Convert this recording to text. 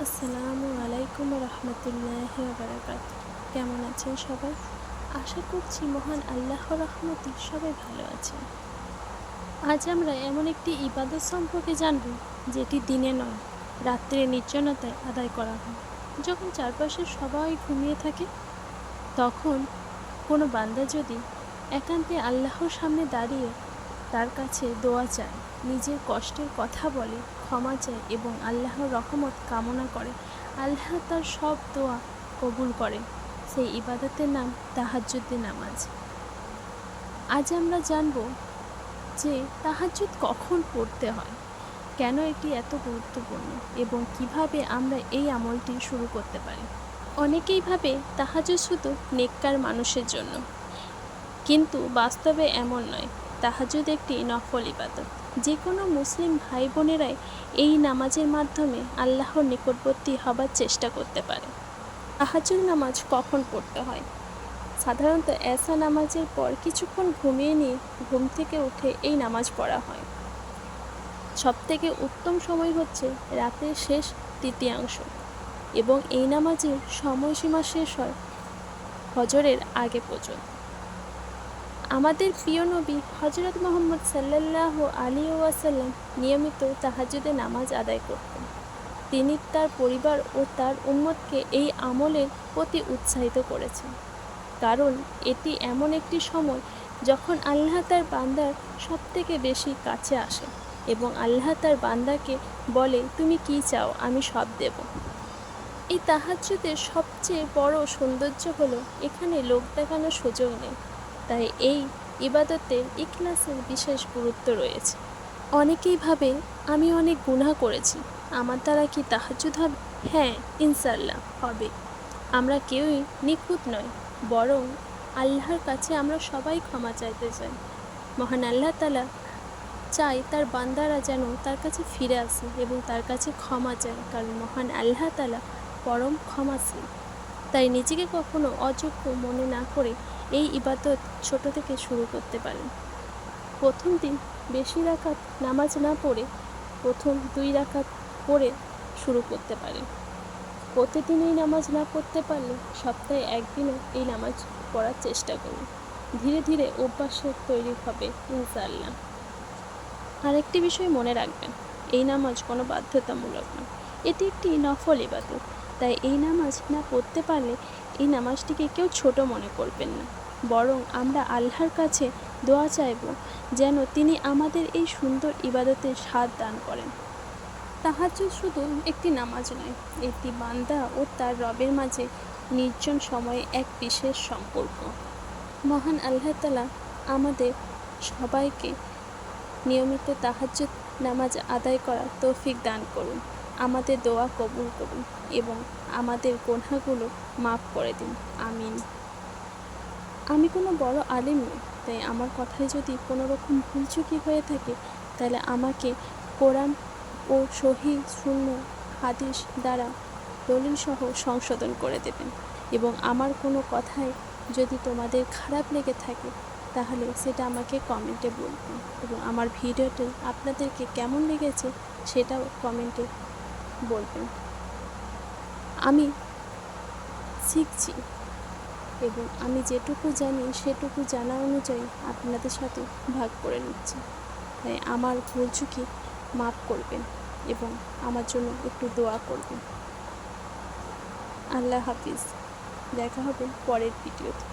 আসসালামু আলাইকুম রহমতুল্লাহি বারাকাতুহু। কেমন আছেন সবাই? আশা করছি মহান আল্লাহর রহমতে সবাই ভালো আছেন। আজ আমরা এমন একটি ইবাদত সম্পর্কে জানব যেটি দিনে নয়, রাত্রে নির্জনতায় আদায় করা হয়। যখন চারপাশে সবাই ঘুমিয়ে থাকে, তখন কোনো বান্দা যদি একান্তে আল্লাহর সামনে দাঁড়িয়ে তার কাছে দোয়া চায়, নিজের কষ্টের কথা বলে, ক্ষমা চায় এবং আল্লাহর রহমত কামনা করে, আল্লাহ তার সব দোয়া কবুল করেন। সেই ইবাদতের নাম তাহাজ্জুদের নামাজ। আজ আমরা জানব যে তাহাজ্জুদ কখন পড়তে হয়, কেন এটি এত গুরুত্বপূর্ণ এবং কিভাবে আমরা এই আমলটি শুরু করতে পারি। অনেকেই ভাবে তাহাজ্জুদ শুধু নেককার মানুষের জন্য, কিন্তু বাস্তবে এমন নয়। তাহাজ্জুদ একটি নফল ইবাদত। যে কোনো মুসলিম ভাই বোনেরাই এই নামাজের মাধ্যমে আল্লাহর নিকটবর্তী হবার চেষ্টা করতে পারে। তাহাজ্জুদ নামাজ কখন পড়তে হয়? সাধারণত এশা নামাজের পর কিছুক্ষণ ঘুমিয়ে নিয়ে ঘুম থেকে উঠে এই নামাজ পড়া হয়। সবথেকে উত্তম সময় হচ্ছে রাতের শেষ তৃতীয়াংশ এবং এই নামাজের সময়সীমা শেষ হয় ফজরের আগে পর্যন্ত। আমাদের প্রিয় নবী হজরত মুহাম্মদ সাল্লাল্লাহু আলাইহি ওয়াসাল্লাম নিয়মিত তাহাজ্জুদের নামাজ আদায় করতেন। তিনি তার পরিবার ও তার উম্মতকে এই আমলের প্রতি উৎসাহিত করেছেন, কারণ এটি এমন একটি সময় যখন আল্লাহ তার বান্দার সবথেকে বেশি কাছে আসে এবং আল্লাহ তার বান্দাকে বলে, তুমি কি চাও, আমি সব দেব। এই তাহাজ্জুদের সবচেয়ে বড় সৌন্দর্য হলো এখানে লোক দেখানোর সুযোগ নেই, তাই এই ইবাদতের ইখলাসের বিশেষ গুরুত্ব রয়েছে। অনেকেই ভাবে, আমি অনেক গুনাহ করেছি, আমার দ্বারা কি তাহাজ্জুদ হবে? হ্যাঁ, ইনশাআল্লাহ হবে। আমরা কেউই নিখুঁত নয়, বরং আল্লাহর কাছে আমরা সবাই ক্ষমা চাইতে চাই। মহান আল্লাহ তাআলা চাই তার বান্দারা যেন তার কাছে ফিরে আসে এবং তার কাছে ক্ষমা চায়, কারণ মহান আল্লাহ তাআলা পরম ক্ষমাশীল। তাই নিজেকে কখনো অযোগ্য মনে না করে এই ইবাদত ছোট থেকে শুরু করতে পারেন। প্রথম দিন বেশি রাকাত নামাজ না পড়ে প্রথম 2 রাকাত পড়ে শুরু করতে পারেন। প্রতিদিন এই নামাজ না পড়তে পারলে সপ্তাহে একদিনও এই নামাজ পড়ার চেষ্টা করুন। ধীরে ধীরে অভ্যাসের তৈরি হবে ইনশাআল্লাহ। আরেকটি বিষয় মনে রাখবেন, এই নামাজ কোনো বাধ্যতামূলক নয়, এটি একটি নফল ইবাদত। তাই এই নামাজ না পড়তে পারলে এই নামাজটিকে কেউ ছোট মনে করবেন না, বরং আমরা আল্লাহর কাছে দোয়া চাইব যেন তিনি আমাদের এই সুন্দর ইবাদতের স্বাদ দান করেন। তাহাজ্জুদ শুধু একটি নামাজ নয়, এটি বান্দা ও তার রবের মাঝে নির্জন সময়ে এক বিশেষ সম্পর্ক। মহান আল্লাহ তাআলা আমাদের সবাইকে নিয়মিত তাহাজ্জুদ নামাজ আদায় করার তৌফিক দান করুন, আমাদের দোয়া কবুল করুন এবং আমাদের গুনাহগুলো মাফ করে দিন। আমিন। আমি কোনো বড় আলিম নই, তাই আমার কথায় যদি কোনো রকম ভুলচুকি হয়ে থাকে, তাহলে আমাকে কোরআন ও সহিহ সুন্নাহ হাদিস দ্বারা দলিলসহ সংশোধন করে দেবেন। এবং আমার কোনো কথায় যদি তোমাদের খারাপ লেগে থাকে, তাহলে সেটা আমাকে কমেন্টে বলবেন এবং আমার ভিডিওটি আপনাদেরকে কেমন লেগেছে সেটাও কমেন্টে বলবেন। আমি শিখছি এবং আমি যেটুকু জানি সেটুকু জানা অনুযায়ী আপনাদের সাথে ভাগ করে নিচ্ছি। তাই আমার ভুলচুকি মাফ করবেন এবং আমার জন্য একটু দোয়া করবেন। আল্লাহ হাফিজ। দেখা হবে পরের ভিডিওতে।